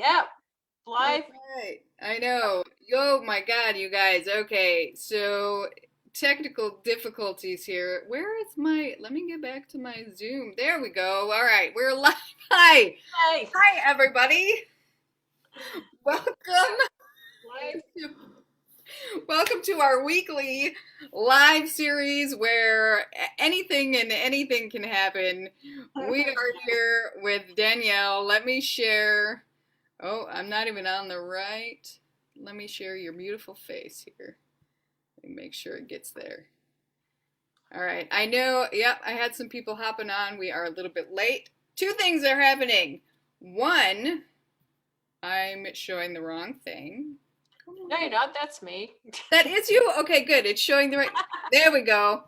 Yep. All Live. right. I know. Oh my God, you guys. Okay, so technical difficulties here. Where is my, let me get back to my Zoom. There we go. All right, we're live. Hi. Hey. Hi, everybody. Welcome. Live. Welcome to our weekly live series where anything can happen. We are here with Danielle. Let me share. Oh, I'm not even on the right. Let me share your beautiful face here and make sure it gets there. All right. I know, yep, I had some people hopping on. We are a little bit late. Two things are happening. One, I'm showing the wrong thing. No, you're not. That's me. That is you? Okay, good. It's showing the right. There we go.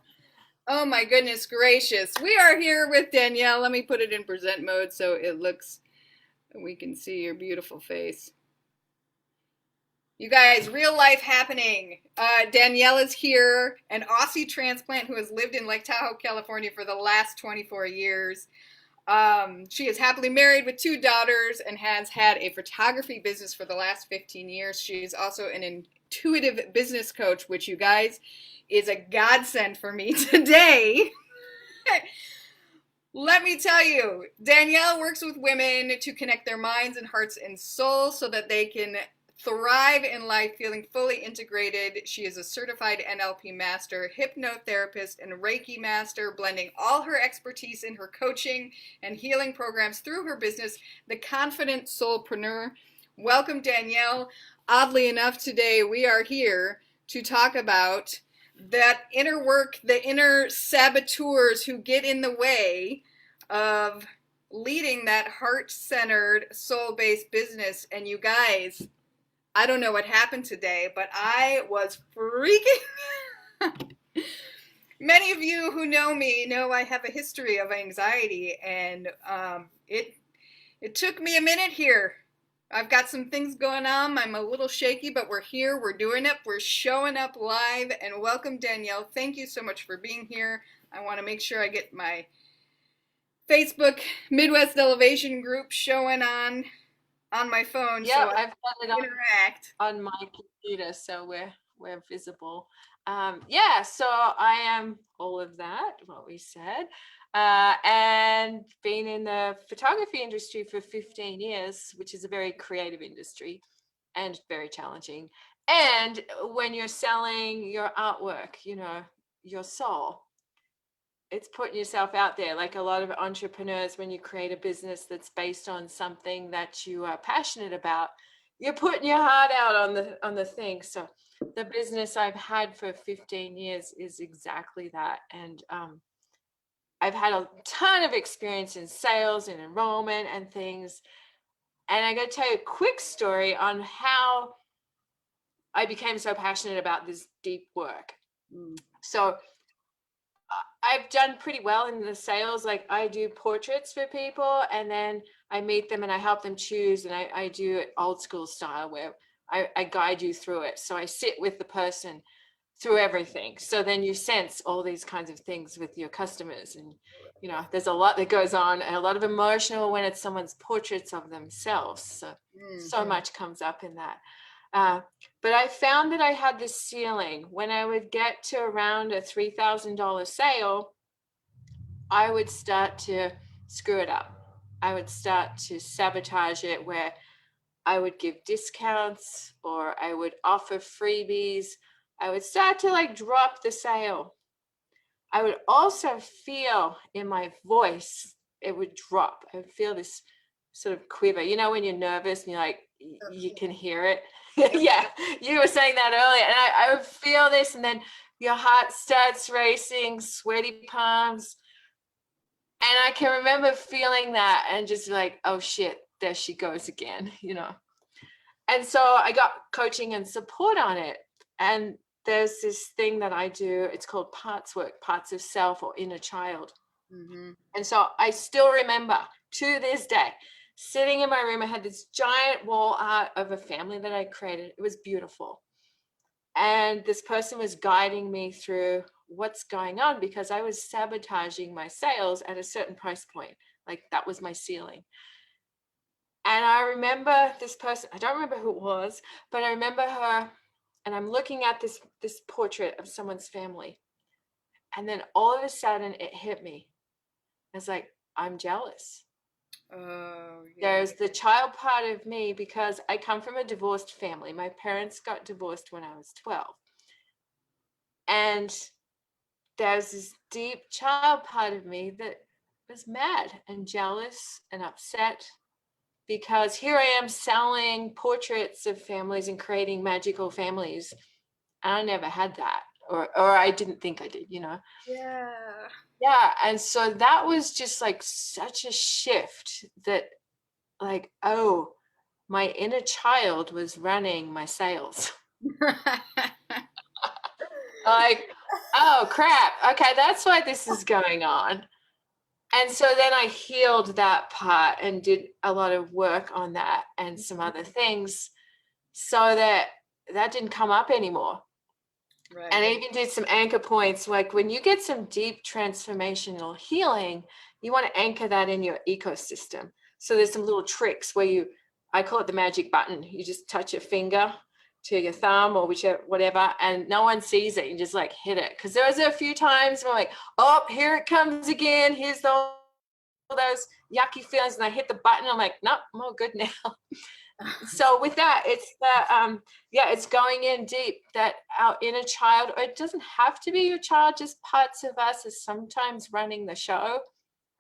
Oh my goodness gracious. We are here with Danielle. Let me put it in present mode so it looks, we can see your beautiful face. You guys, real life happening. Danielle is here, an Aussie transplant who has lived in Lake Tahoe, California for the last 24 years. She is happily married with two daughters and has had a photography business for the last 15 years. She is also an intuitive business coach, which you guys is a godsend for me today. Let me tell you, Danielle works with women to connect their minds and hearts and souls so that they can thrive in life feeling fully integrated. She is a certified NLP master, hypnotherapist, and Reiki master, blending all her expertise in her coaching and healing programs through her business, The Confident Soulpreneur. Welcome, Danielle. Oddly enough, today we are here to talk about that inner work, the inner saboteurs who get in the way of leading that heart-centered, soul-based business. And you guys, I don't know what happened today, but I was freaking. Many of you who know me know I have a history of anxiety, and it took me a minute here. I've got some things going on. I'm a little shaky, but we're here. We're doing it. We're showing up live. And welcome, Danielle. Thank you so much for being here. I want to make sure I get my Facebook Midwest Elevation group showing on my phone so Yep. I I've got it can interact. on my computer, so we're visible. Yeah. So I am all of that. What we said. And been in the photography industry for 15 years, which is a very creative industry and very challenging. And when you're selling your artwork, your soul, it's putting yourself out there. Like a lot of entrepreneurs, when you create a business that's based on something that you are passionate about, you're putting your heart out on the thing. So the business I've had for 15 years is exactly that. And I've had a ton of experience in sales and enrollment and things. And I got to tell you a quick story on how I became so passionate about this deep work. So I've done pretty well in the sales. Like I do portraits for people and then I meet them and I help them choose. And I do it old school style where I guide you through it. So I sit with the person through everything. So then you sense all these kinds of things with your customers. And, there's a lot that goes on and a lot of emotional when it's someone's portraits of themselves. So much comes up in that. But I found that I had this ceiling. When I would get to around a $3,000 sale, I would start to screw it up. I would start to sabotage it where I would give discounts or I would offer freebies. I would start to like drop the sale. I would also feel in my voice, it would drop. I would feel this sort of quiver. When you're nervous and you're like, you can hear it. Yeah, you were saying that earlier. And I would feel this, and then your heart starts racing, sweaty palms. And I can remember feeling that and just like, oh shit, there she goes again, And so I got coaching and support on it. And there's this thing that I do, it's called parts work, parts of self or inner child. And so I still remember to this day, sitting in my room, I had this giant wall art of a family that I created. It was beautiful. And this person was guiding me through what's going on because I was sabotaging my sales at a certain price point. Like that was my ceiling. And I remember this person, I don't remember who it was, but I remember her, and I'm looking at this portrait of someone's family. And then all of a sudden it hit me. It's like, I'm jealous. Oh, yeah. There's the child part of me because I come from a divorced family. My parents got divorced when I was 12. And there's this deep child part of me that was mad and jealous and upset because here I am selling portraits of families and creating magical families. And I never had that, or I didn't think I did, you know? Yeah. Yeah. And so that was just like such a shift that, like, oh, my inner child was running my sales. Like, oh crap. Okay, that's why this is going on. And so then I healed that part and did a lot of work on that and some other things so that that didn't come up anymore. Right. And I even did some anchor points. Like when you get some deep transformational healing, you want to anchor that in your ecosystem. So there's some little tricks where you, I call it the magic button. You just touch your finger to your thumb or whichever, whatever, and no one sees it. You just like hit it. Because there was a few times where I'm like, oh, here it comes again. Here's all those yucky feelings. And I hit the button. I'm like, nope, I'm all good now. So with that, it's the it's going in deep, that our inner child, or it doesn't have to be your child, just parts of us is sometimes running the show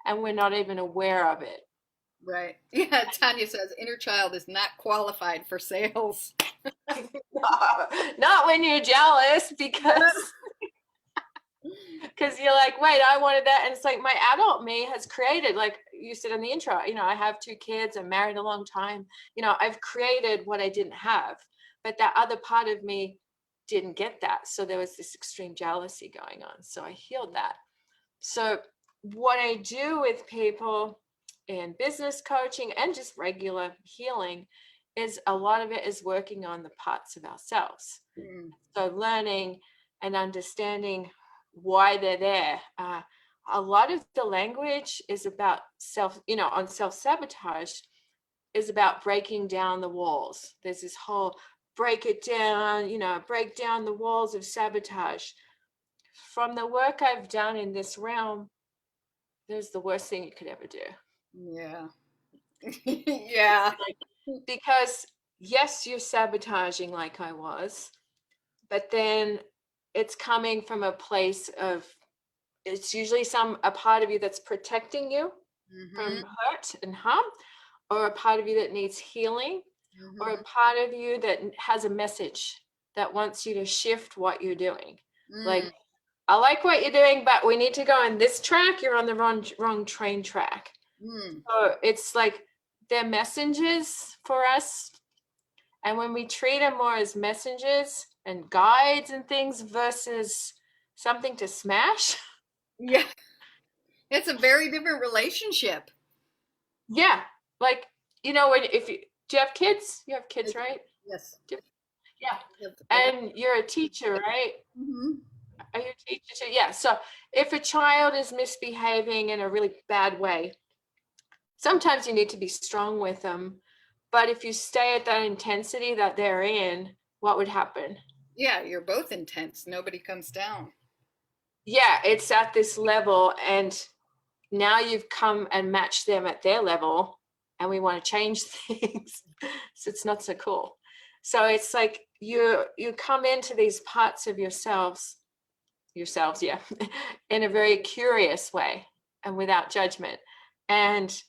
and we're not even aware of it. Right. Yeah, Tanya says inner child is not qualified for sales. Not when you're jealous, because you're like, wait, I wanted that. And it's like my adult me has created, like you said in the intro, you know, I have 2 kids, I'm married a long time, you know, I've created what I didn't have, but that other part of me didn't get that. So there was this extreme jealousy going on. So I healed that. So what I do with people in business coaching and just regular healing is a lot of it is working on the parts of ourselves. Mm. So learning and understanding why they're there. A lot of the language is about self, you know, on self-sabotage is about breaking down the walls. There's this whole break it down, you know, break down the walls of sabotage. From the work I've done in this realm, there's the worst thing you could ever do. Yeah. Yeah. Because yes, you're sabotaging like I was, but then it's coming from a place of, it's usually a part of you that's protecting you Mm-hmm. from hurt and harm, or a part of you that needs healing, or Mm-hmm. a part of you that has a message that wants you to shift what you're doing. Mm. Like, I like what you're doing, but we need to go on this track. You're on the wrong train track. Mm. So it's like they're messengers for us. And when we treat them more as messengers and guides and things versus something to smash. Yeah. It's a very different relationship. Yeah. Like, you know, when if you do you have kids? You have I kids, do. right? Yes. Yeah. I got, And you're a teacher, right? mm-hmm. Are you a teacher too? Yeah. So if a child is misbehaving in a really bad way, sometimes you need to be strong with them. But if you stay at that intensity that they're in, what would happen? Yeah, you're both intense. Nobody comes down. Yeah, it's at this level, and now you've come and matched them at their level, and we want to change things. So it's not so cool. So it's like you come into these parts of yourselves, yeah, in a very curious way and without judgment. And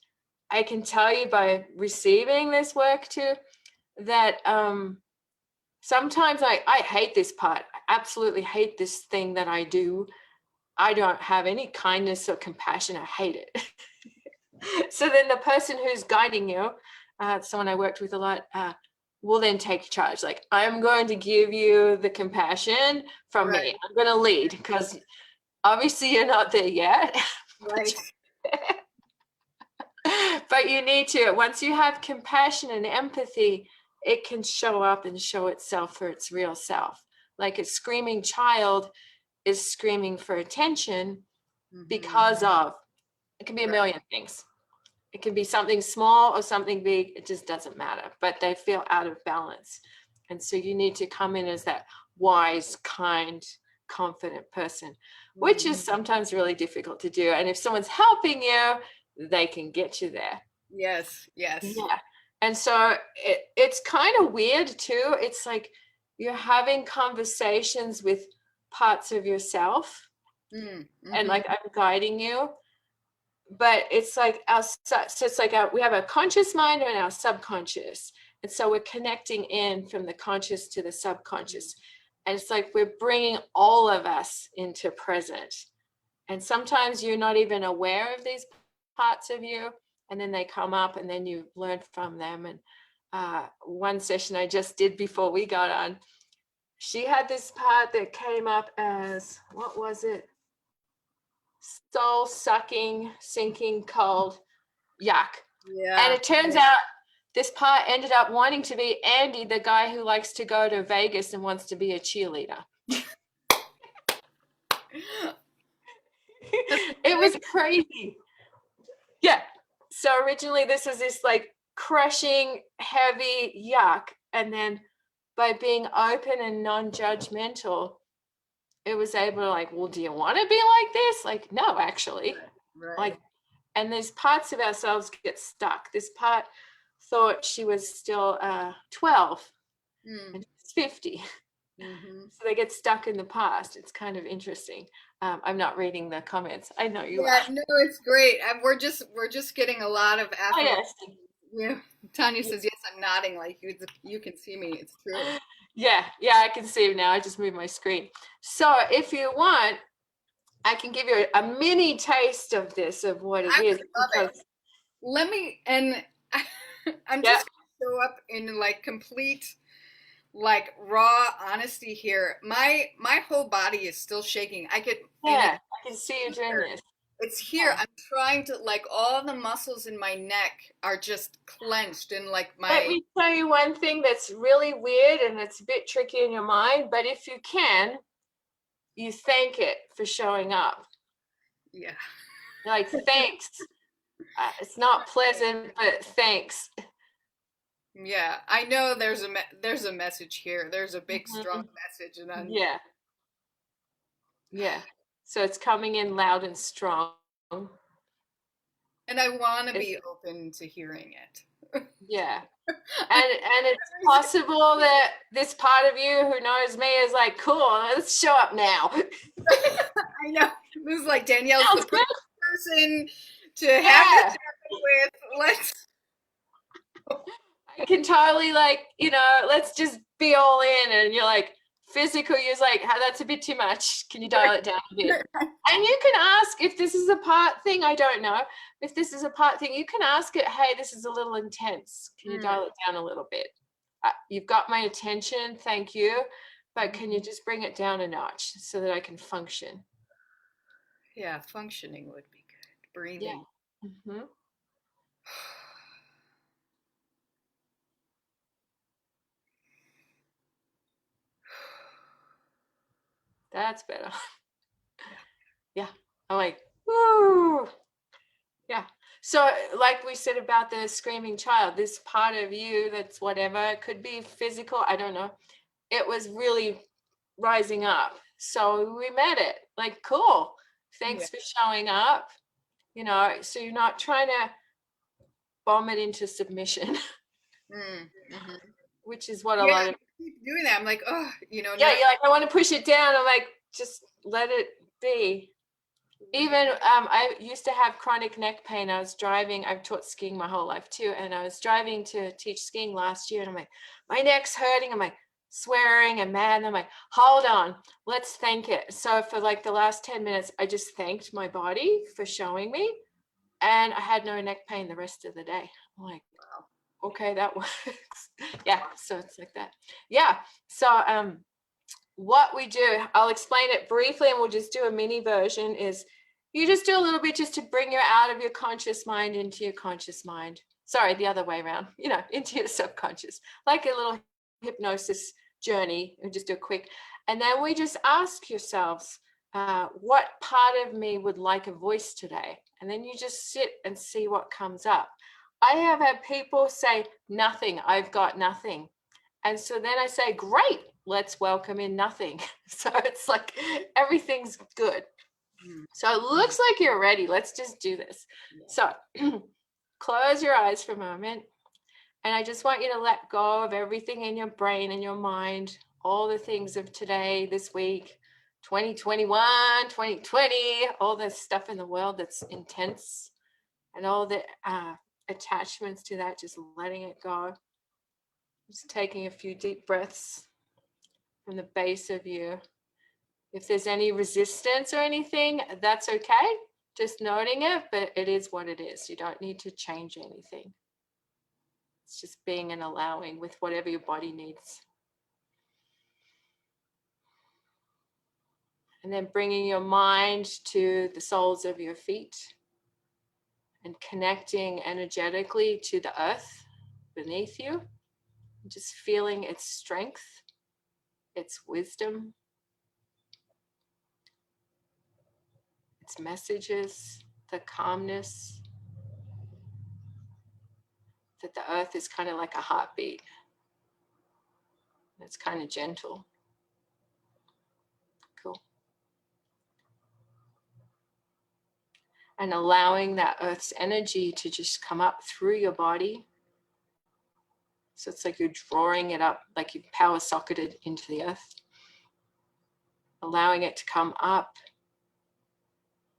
I can tell you by receiving this work too, that sometimes I hate this part. I absolutely hate this thing that I do. I don't have any kindness or compassion. I hate it. So then the person who's guiding you, someone I worked with a lot, will then take charge. Like, I'm going to give you the compassion from Right. me. I'm going to lead because obviously you're not there yet. Right. But you need to. Once you have compassion and empathy, it can show up and show itself for its real self. Like a screaming child is screaming for attention Mm-hmm. because of, it can be a Right. million things. It can be something small or something big. It just doesn't matter, but they feel out of balance. And so you need to come in as that wise, kind, confident person, which is sometimes really difficult to do. And if someone's helping you, they can get you there. Yes, yes. Yeah. And so it's kind of weird too. It's like you're having conversations with parts of yourself, and like I'm guiding you, but it's like so it's like we have a conscious mind and our subconscious, and so we're connecting in from the conscious to the subconscious, and it's like we're bringing all of us into present, and sometimes you're not even aware of these parts of you, and then they come up and then you learn from them. And one session I just did before we got on, she had this part that came up as, what was it? Soul sucking, sinking, cold, yuck. Yeah. And it turns out this part ended up wanting to be Andy, the guy who likes to go to Vegas and wants to be a cheerleader. It was crazy. Yeah. So originally this was this like crushing, heavy yuck. And then by being open and non-judgmental, it was able to like, well, do you want to be like this? Like, no, actually. Right. Like, and there's parts of ourselves get stuck. This part thought she was still 12 and she's 50. So they get stuck in the past. It's kind of interesting. I'm not reading the comments. I know you are. No, it's great. We're just getting a lot of Oh, affirmation. yes. Yeah. Tanya says, yes, I'm nodding like you can see me. It's true. Yeah, I can see it now. I just moved my screen. So if you want, I can give you a mini taste of this, of what it is. Love it. Let me, and I'm just going to show up in like complete, like raw honesty here. My whole body is still shaking. I I can see you doing this. It's here. I'm trying to, like, all the muscles in my neck are just clenched and like my. Let me tell you one thing that's really weird and it's a bit tricky in your mind, but if you can, you thank it for showing up. Yeah. Like, thanks. It's not pleasant, but thanks. Yeah, I know there's a message here. There's a big strong message, and I'm yeah. So it's coming in loud and strong. And I want to be open to hearing it. Yeah. And it's possible that this part of you who knows me is like, cool, let's show up now. I know. This is like Danielle's the person to have this with. Let's. I can totally like, let's just be all in. And you're like, physical, you're like, that's a bit too much. Can you dial it down a bit? And you can ask if this is a part thing. I don't know if this is a part thing. You can ask it, hey, this is a little intense. Can you dial it down a little bit? You've got my attention. Thank you. But can you just bring it down a notch so that I can function? Yeah, functioning would be good. Breathing. Yeah. That's better. Yeah. I'm like, woo. Yeah. So like we said about the screaming child, this part of you that's whatever, it could be physical, I don't know. It was really rising up. So we met it. Like, cool. Thanks for showing up. So you're not trying to bomb it into submission, which is what a lot of keep doing that. I'm like, oh, you're like, I want to push it down. I'm like, just let it be. Even I used to have chronic neck pain. I was driving. I've taught skiing my whole life too, and I was driving to teach skiing last year, and I'm like, my neck's hurting. I'm like swearing and mad. And I'm like, hold on, let's thank it. So for like the last 10 minutes, I just thanked my body for showing me, and I had no neck pain the rest of the day. I'm like, wow, okay, that works. Yeah, so it's like that. Yeah, so what we do, I'll explain it briefly and we'll just do a mini version, is you just do a little bit just to bring you out of your conscious mind into your conscious mind. Sorry, the other way around, into your subconscious, like a little hypnosis journey. We just do a quick, and then we just ask yourselves, what part of me would like a voice today? And then you just sit and see what comes up. I have had people say, nothing, I've got nothing. And so then I say, great, let's welcome in nothing. So it's like everything's good. So it looks like you're ready. Let's just do this. So close your eyes for a moment. And I just want you to let go of everything in your brain and your mind, all the things of today, this week, 2021, 2020, all the stuff in the world that's intense and all the attachments to that, just letting it go. Just taking a few deep breaths from the base of you. If there's any resistance or anything, that's okay. Just noting it, but it is what it is. You don't need to change anything. It's just being and allowing with whatever your body needs. And then bringing your mind to the soles of your feet and connecting energetically to the earth beneath you. Just feeling its strength, its wisdom, its messages, the calmness, that the earth is kind of like a heartbeat. It's kind of gentle. Cool. And allowing that earth's energy to just come up through your body. So it's like you're drawing it up, like you power socketed into the earth. Allowing it to come up.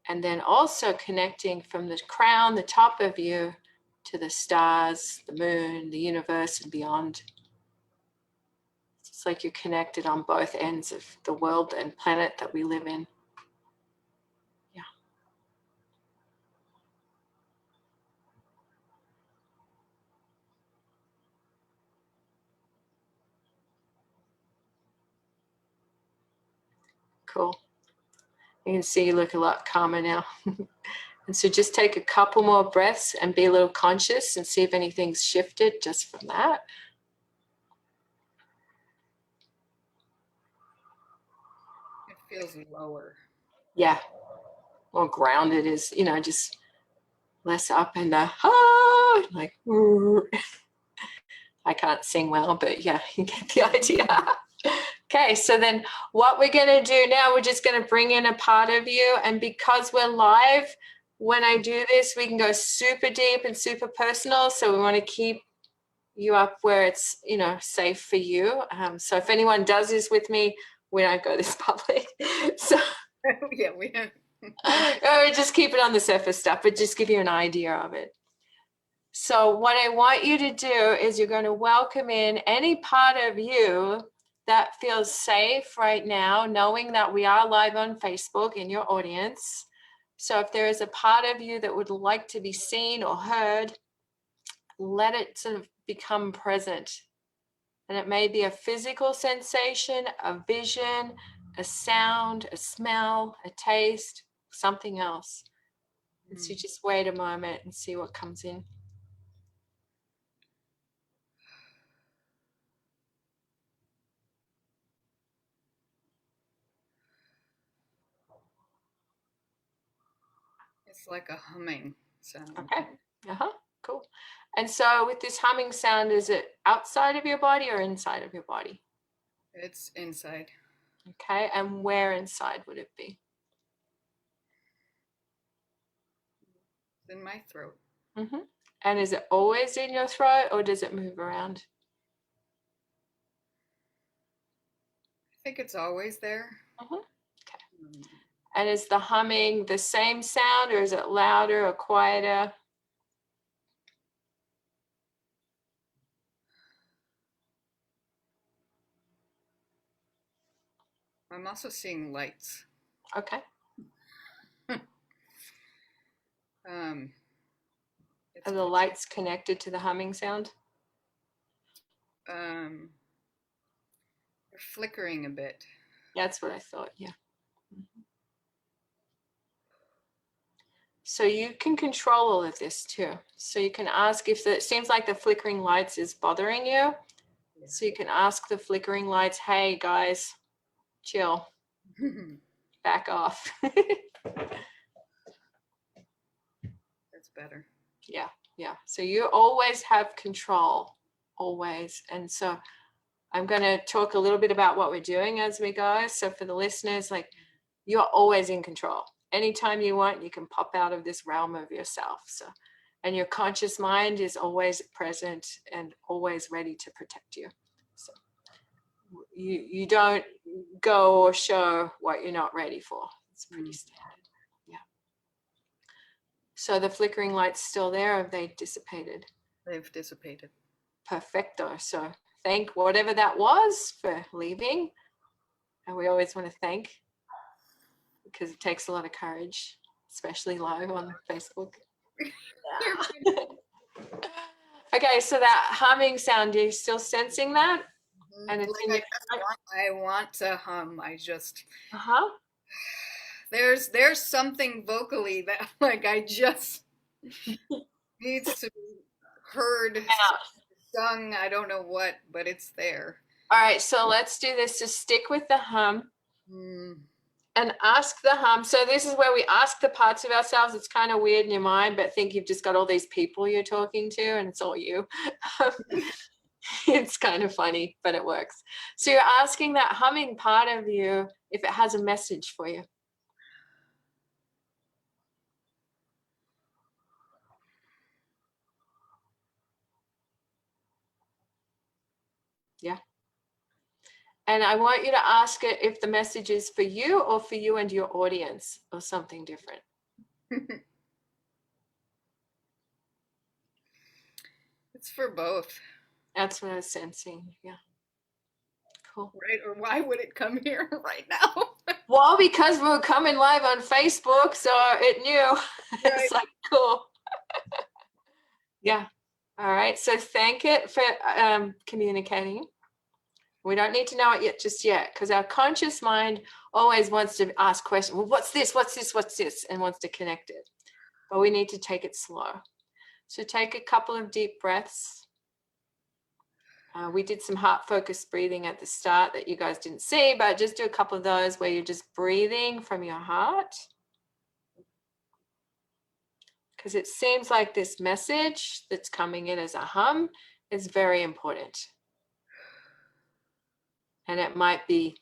And then also connecting from the crown, the top of you, to the stars, the moon, the universe, and beyond. It's like you're connected on both ends of the world and planet that we live in. Yeah. Cool. You can see you look a lot calmer now. And so just take a couple more breaths and be a little conscious and see if anything's shifted just from that. It feels lower. Yeah. More grounded is, just less up and like, I can't sing well, but yeah, you get the idea. Okay, so then what we're going to do now, we're just going to bring in a part of you. And because we're live, when I do this, we can go super deep and super personal. So we want to keep you up where it's, safe for you. So if anyone does this with me, we don't go this public. So Yeah, we have. or just keep it on the surface stuff, but just give you an idea of it. So what I want you to do is you're going to welcome in any part of you that feels safe right now, knowing that we are live on Facebook in your audience. So if there is a part of you that would like to be seen or heard, let it sort of become present. And it may be a physical sensation, a vision, a sound, a smell, a taste, something else. And so just wait a moment and see what comes in. It's like a humming sound. Okay. Cool. And so with this humming sound, is it outside of your body or inside of your body? It's inside. Okay. And where inside would it be? It's in my throat. Mm-hmm. And is it always in your throat or does it move around? I think it's always there. Mm-hmm. Okay. And is the humming the same sound or is it louder or quieter? I'm also seeing lights. Okay. Are the lights connected to the humming sound? They're flickering a bit. That's what I thought, yeah. Mm-hmm. So you can control all of this too. So you can ask if it seems like the flickering lights is bothering you. Yeah. So you can ask the flickering lights, hey guys, chill, back off. better. Yeah. Yeah. So you always have control, always. And so I'm going to talk a little bit about what we're doing as we go. So for the listeners, like, you're always in control. Anytime you want, you can pop out of this realm of yourself. So, and your conscious mind is always present and always ready to protect you. So you don't go or show what you're not ready for. It's pretty standard. Yeah. So the flickering light's still there, or have they dissipated? They've dissipated. Perfecto. So thank whatever that was for leaving. And we always want to thank, because it takes a lot of courage, especially live on Facebook. Okay, so that humming sound, are you still sensing that? And it's in your I want to hum. I just uh-huh. there's something vocally that like I just needs to be heard, sung. I don't know what, but it's there. All right, so let's do this. Just stick with the hum. Mm. And ask the hum. So this is where we ask the parts of ourselves. It's kind of weird in your mind, but think you've just got all these people you're talking to and it's all you. It's kind of funny, but it works. So you're asking that humming part of you if it has a message for you. Yeah. And I want you to ask it if the message is for you or for you and your audience or something different. It's for both. That's what I was sensing. Yeah. Cool. Right? Or why would it come here right now? Well, because we were coming live on Facebook, so it knew. Right. It's like, cool. Yeah. All right. So thank it for communicating. We don't need to know it yet, just yet, because our conscious mind always wants to ask questions. Well, what's this? What's this? What's this? And wants to connect it. But we need to take it slow. So take a couple of deep breaths. We did some heart focused breathing at the start that you guys didn't see, but just do a couple of those where you're just breathing from your heart. Because it seems like this message that's coming in as a hum is very important. And it might be,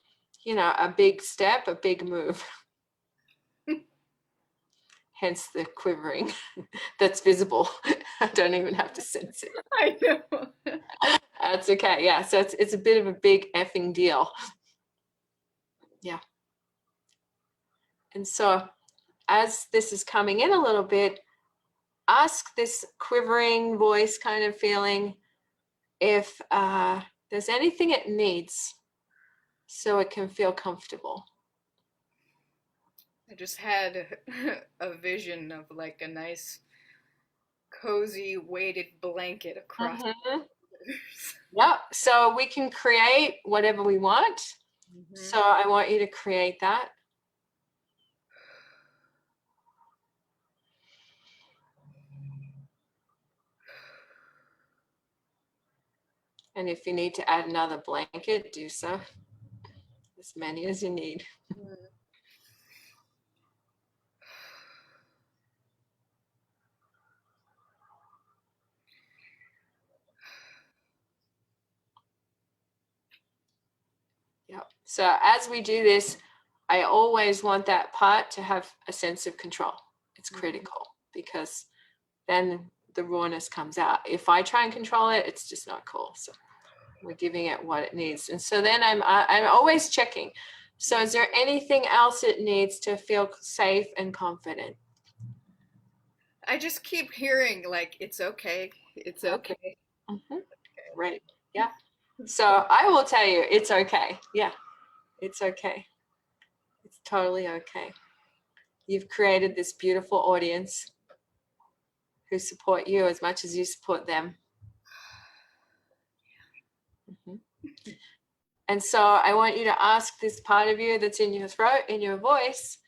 a big step, a big move. Hence the quivering that's visible. I don't even have to sense it. I know. That's okay. Yeah. So it's a bit of a big effing deal. Yeah. And so as this is coming in a little bit, ask this quivering voice kind of feeling if there's anything it needs so it can feel comfortable. I just had a vision of like a nice, cozy, weighted blanket across. Mm-hmm. Yeah. So we can create whatever we want. Mm-hmm. So I want you to create that. And if you need to add another blanket, do so. As many as you need. Yep. So as we do this, I always want that part to have a sense of control. It's critical because then the rawness comes out. If I try and control it, it's just not cool. So we're giving it what it needs. And so then I'm always checking. So is there anything else it needs to feel safe and confident? I just keep hearing like, it's okay. It's okay. Mm-hmm. Right. Yeah. So I will tell you, it's okay. Yeah. It's okay. It's totally okay. You've created this beautiful audience who support you as much as you support them. Mm-hmm. And so I want you to ask this part of you that's in your throat, in your voice,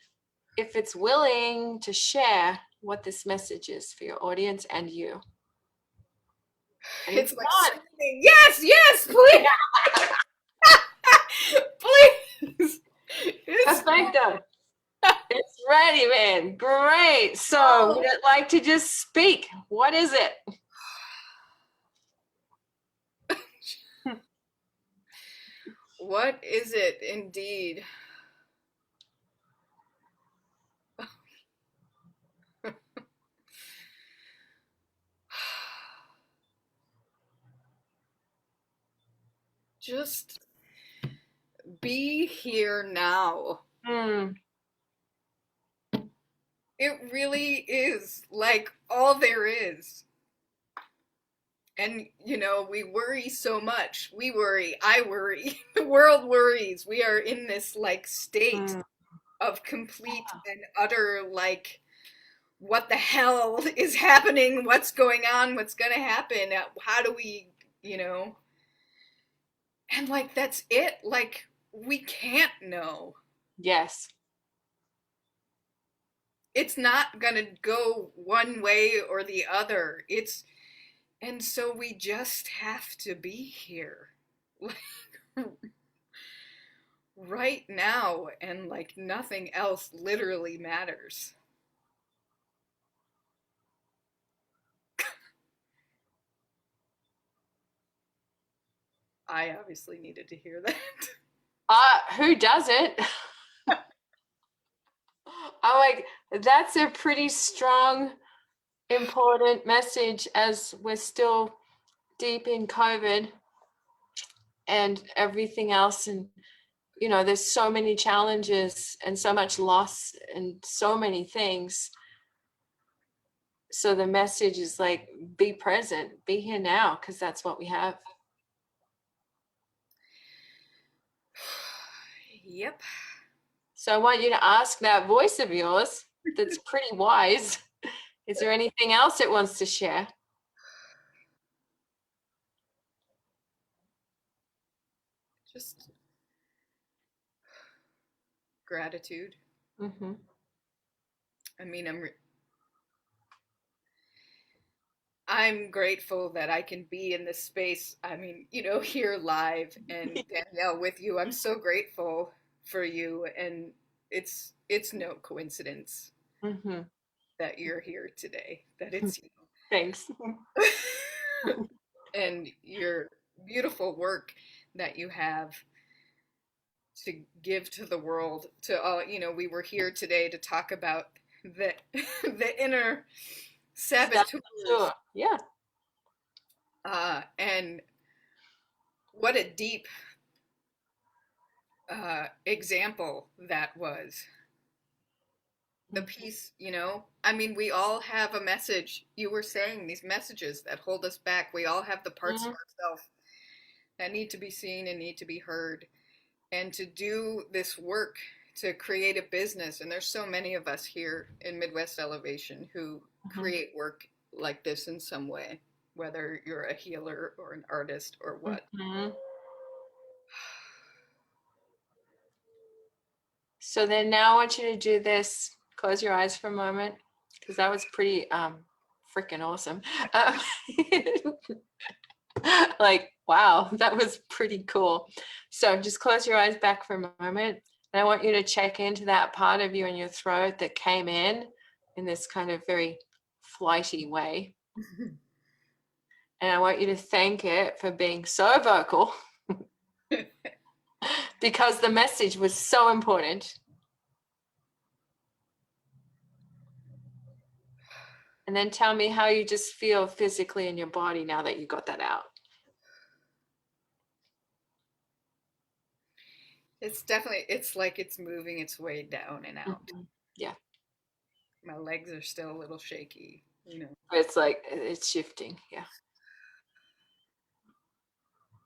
if it's willing to share what this message is for your audience and you. And it's like screaming, yes, please. Please. Perfecto. It's Ready, man. Great. So would it like to just speak? What is it? What is it indeed? Just be here now. Mm, It really is like all there is. And, we worry so much. We worry. I worry. The world worries. We are in this like state mm. of complete and utter like, what the hell is happening? What's going on? What's going to happen? How do we, you know? And like, that's it. Like, we can't know. Yes. It's not going to go one way or the other. And so we just have to be here. Like, right now, and like nothing else literally matters. I obviously needed to hear that. Who doesn't? I'm like, that's a pretty strong, important message as we're still deep in COVID and everything else. And, there's so many challenges and so much loss and so many things. So the message is like, be present, be here now, because that's what we have. Yep. So I want you to ask that voice of yours that's pretty wise. Is there anything else it wants to share? Just gratitude. Mm-hmm. I mean, I'm grateful that I can be in this space. I mean, here live and Danielle with you. I'm so grateful for you, and it's no coincidence Mm-hmm. that you're here today. That it's Thanks. you and your beautiful work that you have to give to the world. To all, we were here today to talk about the the inner saboteurs. Sure. Yeah. And what a deep example that was. The piece, I mean, we all have a message. You were saying these messages that hold us back. We all have the parts of Mhm. ourselves that need to be seen and need to be heard. And to do this work to create a business, and there's so many of us here in Midwest Elevation who create work like this in some way, whether you're a healer or an artist or what. Mhm. So then now I want you to do this. Close your eyes for a moment, because that was pretty freaking awesome. Um, like, wow, that was pretty cool. So just close your eyes back for a moment. And I want you to check into that part of you in your throat that came in this kind of very flighty way. And I want you to thank it for being so vocal because the message was so important. And then tell me how you just feel physically in your body now that you got that out. It's like it's moving its way down and out. Mhm. Yeah. My legs are still a little shaky. It's like it's shifting. Yeah.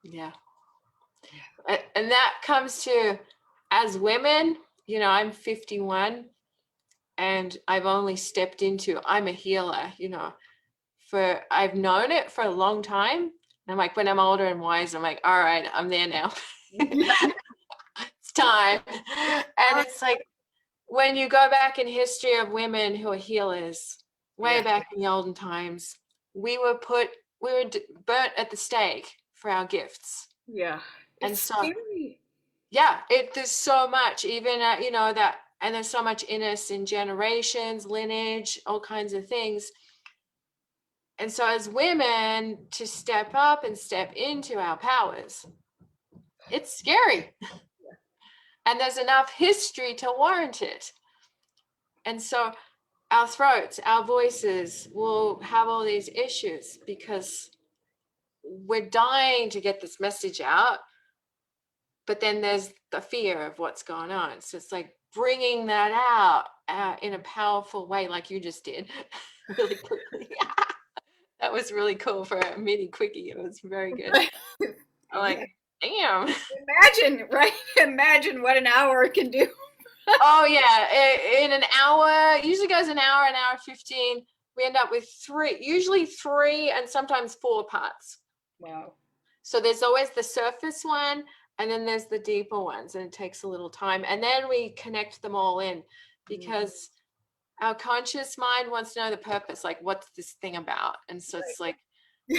Yeah. And that comes to, as women, I'm 51 and I've only stepped into, I'm a healer, I've known it for a long time. And I'm like, when I'm older and wise, I'm like, all right, I'm there now. It's time. And it's like, when you go back in history of women who are healers, way Yeah. back in the olden times, we were burnt at the stake for our gifts. Yeah. And It's so, scary. yeah, there's so much, even, that And there's so much in us in generations, lineage, all kinds of things. And so as women, to step up and step into our powers, it's scary. And there's enough history to warrant it. And so our throats, our voices will have all these issues because we're dying to get this message out. But then there's the fear of what's going on. So it's like bringing that out in a powerful way, like you just did, really quickly. That was really cool for a mini quickie. It was very good. I'm like, damn. Imagine, right? Imagine what an hour can do. Oh yeah, in an hour, usually goes an hour 15. We end up with usually three and sometimes four parts. Wow. So there's always the surface one, and then there's the deeper ones, and it takes a little time. And then we connect them all in because our conscious mind wants to know the purpose, like what's this thing about? And so it's like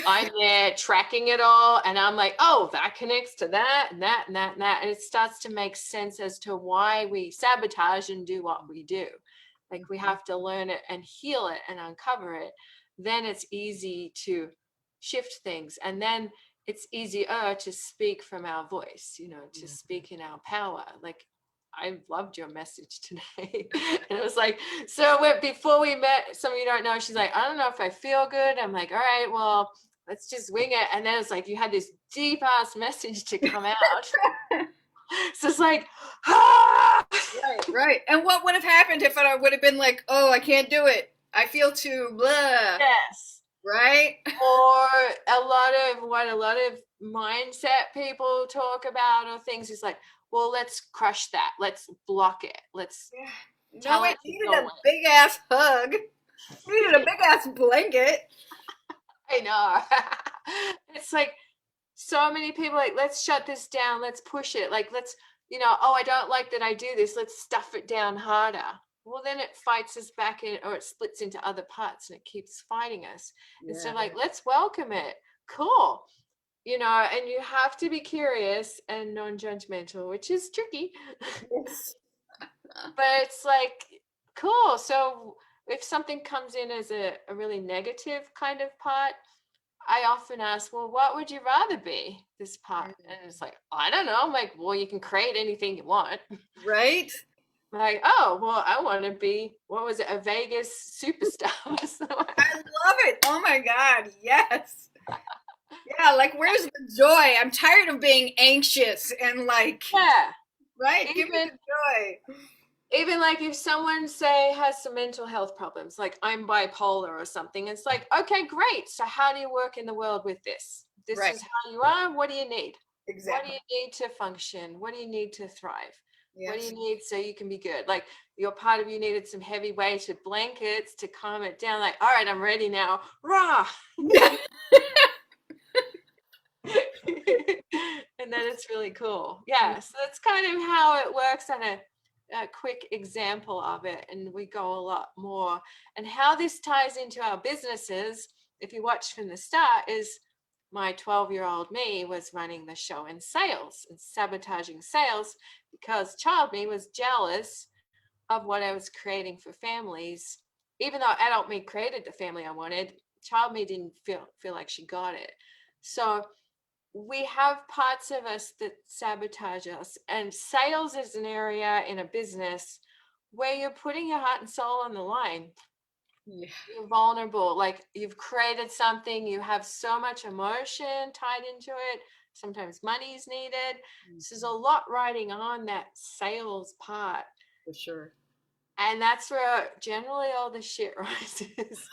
I'm there tracking it all, and I'm like, oh, that connects to that and that and that and that. And it starts to make sense as to why we sabotage and do what we do. Like we have to learn it and heal it and uncover it. Then it's easy to shift things. And then it's easier to speak from our voice, to speak in our power. Like I loved your message today. And it was like, so before we met, some of you don't know, she's like, I don't know if I feel good. I'm like, all right, well, let's just wing it. And then it's like, you had this deep ass message to come out. So it's like, ah! Right. And what would have happened if I would have been like, oh, I can't do it. I feel too blah. Yes. Right? Or what a lot of mindset people talk about or things is like, well, let's crush that. Let's block it. Let's No, it needed a big ass hug. It needed a big ass blanket. I know. It's like so many people like, let's shut this down. Let's push it. Like, let's, oh, I don't like that I do this. Let's stuff it down harder. Well, then it fights us back in, or it splits into other parts and it keeps fighting us. Instead of like, let's welcome it. Cool. And you have to be curious and non-judgmental, which is tricky. Yes. But it's like, cool. So if something comes in as a really negative kind of part, I often ask, well, what would you rather be, this part? And it's like, I don't know. I'm like, well, you can create anything you want. Right? Like, oh, well, I want to be, what was it, a Vegas superstar. I love it. Oh my God. Yes. Yeah, like where's the joy? I'm tired of being anxious and like, yeah. right? Give me the joy. Even like if someone say has some mental health problems, like I'm bipolar or something, it's like, okay, great. So how do you work in the world with this? This is how you are. What do you need? Exactly. What do you need to function? What do you need to thrive? Yes. What do you need so you can be good? Like your part of you needed some heavy weighted blankets to calm it down. Like, all right, I'm ready now. Rah! And then it's really cool. Yeah. So that's kind of how it works on a quick example of it, and we go a lot more. And how this ties into our businesses, if you watch from the start, is my 12-year-old me was running the show in sales and sabotaging sales because child me was jealous of what I was creating for families. Even though adult me created the family I wanted, child me didn't feel like she got it. So we have parts of us that sabotage us, and sales is an area in a business where you're putting your heart and soul on the line. You're vulnerable, like you've created something, you have so much emotion tied into it, sometimes money's needed. So there's a lot riding on that sales part, for sure, and that's where generally all the shit rises.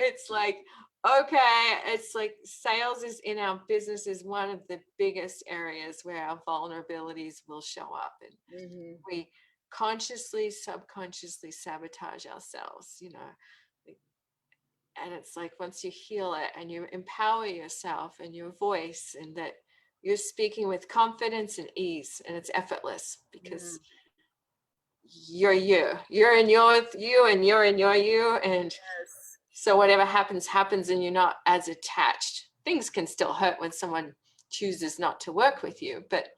It's like, okay, it's like sales is in our business is one of the biggest areas where our vulnerabilities will show up, and we consciously, subconsciously sabotage ourselves, and it's like once you heal it and you empower yourself and your voice, and that you're speaking with confidence and ease, and it's effortless because you're you're in your you, and you're in your you, and so whatever happens, and you're not as attached. Things can still hurt when someone chooses not to work with you, but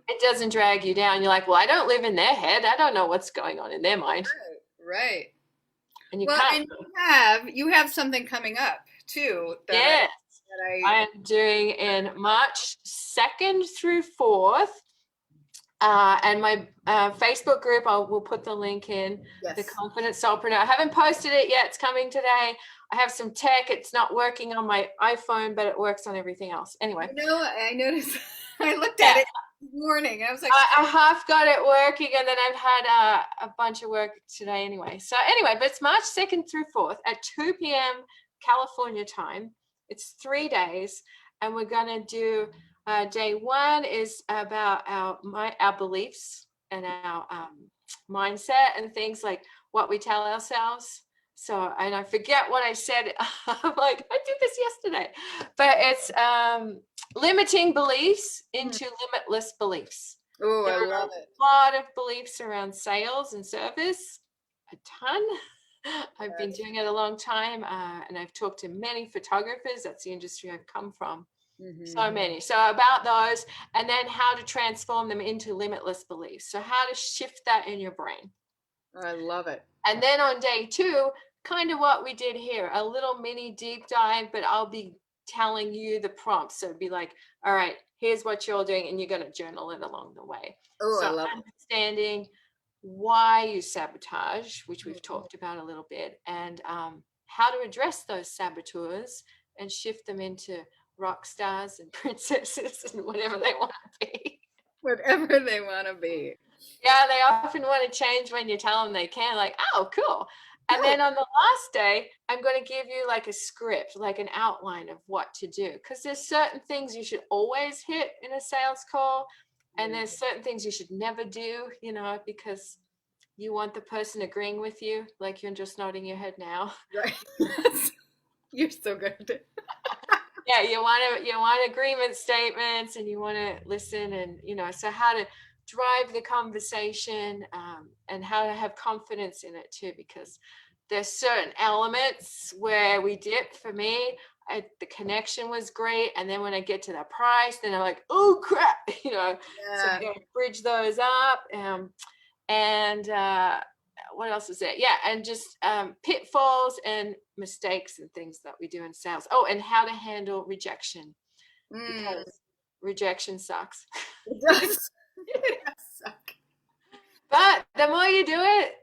It doesn't drag you down. You're like, well, I don't live in their head. I don't know what's going on in their mind. Right. And you Well, can't. and you have something coming up too that Yeah. I I am doing in March 2nd through 4th. And my Facebook group, I will put the link in, the yes. Confident Soulpreneur. I haven't posted it yet. It's coming today. I have some tech. It's not working on my iPhone, but it works on everything else. Anyway. You know, I noticed. I looked Yeah. at it this morning. I was like, I half got it working, and then I've had a bunch of work today anyway. So anyway, but it's March 2nd through 4th at 2 p.m. California time. It's 3 days, and we're going to do day one is about our beliefs and our mindset and things like what we tell ourselves. So, and I forget what I said. I'm like, I did this yesterday, but it's limiting beliefs into limitless beliefs. oh, There I are love it. a lot of beliefs around sales and service, a ton. I've been Yes. doing it a long time, and I've talked to many photographers. That's the industry I've come from. So many. So about those, and then how to transform them into limitless beliefs. So how to shift that in your brain. I love it. And then on day two, kind of what we did here, a little mini deep dive, but I'll be telling you the prompts. So it'd be like, all right, here's what you're doing, and you're going to journal it along the way. Oh, I So love understanding why you sabotage, which we've it. talked about a little bit, and how to address those saboteurs and shift them into rock stars and princesses and whatever they want to be. Whatever they want to be. Yeah, they often want to change when you tell them they can, like, oh, cool. And then on the last day, I'm going to give you like a script, like an outline of what to do. Because there's certain things you should always hit in a sales call. And there's certain things you should never do, because you want the person agreeing with you, like you're just nodding your head now. Right. You're so good. Yeah, you want agreement statements, and you want to listen, and so how to drive the conversation, and how to have confidence in it too, because there's certain elements where we dip. For me, the connection was great, and then when I get to the price, then I'm like, oh crap, so Yeah. we gotta bridge those up, and what else is it? Yeah, and just pitfalls and mistakes and things that we do in sales. Oh, and how to handle rejection, because rejection sucks. It does. It does suck. But the more you do it,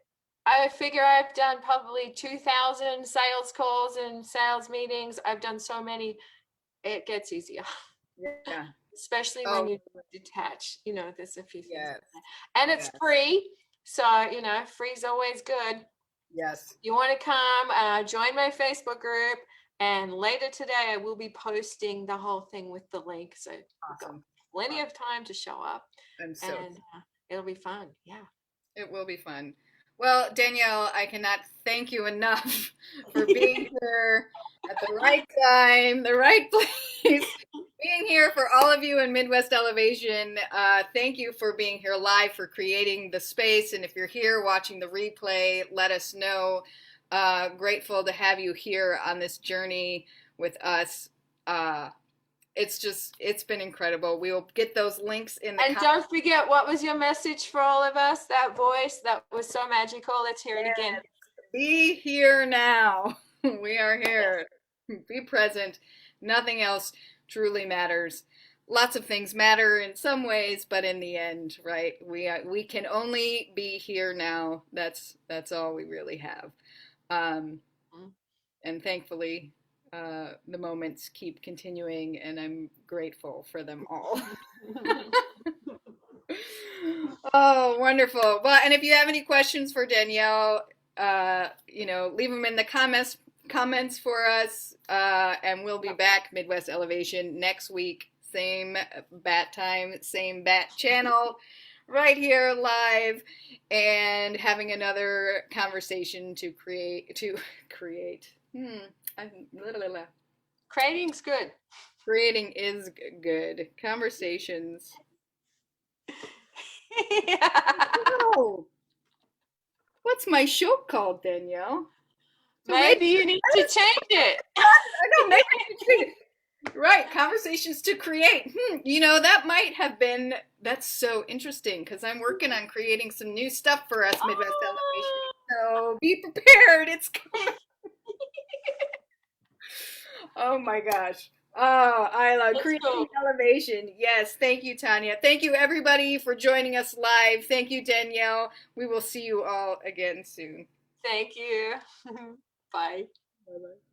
I figure I've done probably 2,000 sales calls and sales meetings. I've done so many, it gets easier. Yeah. Especially when Oh, you detach, there's a few things. yes. And it's free. So, free's always good. Yes. You want to come, join my Facebook group. And later today, I will be posting the whole thing with the link. So we've got plenty of time to show up. I'm so And it'll be fun. Yeah. It will be fun. Well, Danielle, I cannot thank you enough for being here at the right time, the right place, being here for all of you in Midwest Elevation. Thank you for being here live, for creating the space. And if you're here watching the replay, let us know. Grateful to have you here on this journey with us. It's been incredible. We will get those links in the And don't forget, what was your message for all of us? That voice that was so magical. Let's hear it again. Be here now. We are here. Be present. Nothing else truly matters. Lots of things matter in some ways, but in the end, right? We can only be here now. That's all we really have. And thankfully, the moments keep continuing, and I'm grateful for them all. Oh, wonderful. Well, and if you have any questions for Danielle, leave them in the comments for us, and we'll be back Midwest Elevation next week, same bat time, same bat channel, right here live, and having another conversation to create. Creating's good. Creating is good. Conversations. Yeah. Oh, what's my show called, Danielle? So Maybe you need to change it. I know, maybe I should change it. Right, conversations to create. You know, that might have been, that's so interesting because I'm working on creating some new stuff for us Midwest Elevation. Oh, So be prepared. It's coming. Oh my gosh. Oh, I love that's creating cool. elevation. Yes, thank you, Tanya. Thank you, everybody, for joining us live. Thank you, Danielle. We will see you all again soon. Thank you. Bye. Bye bye.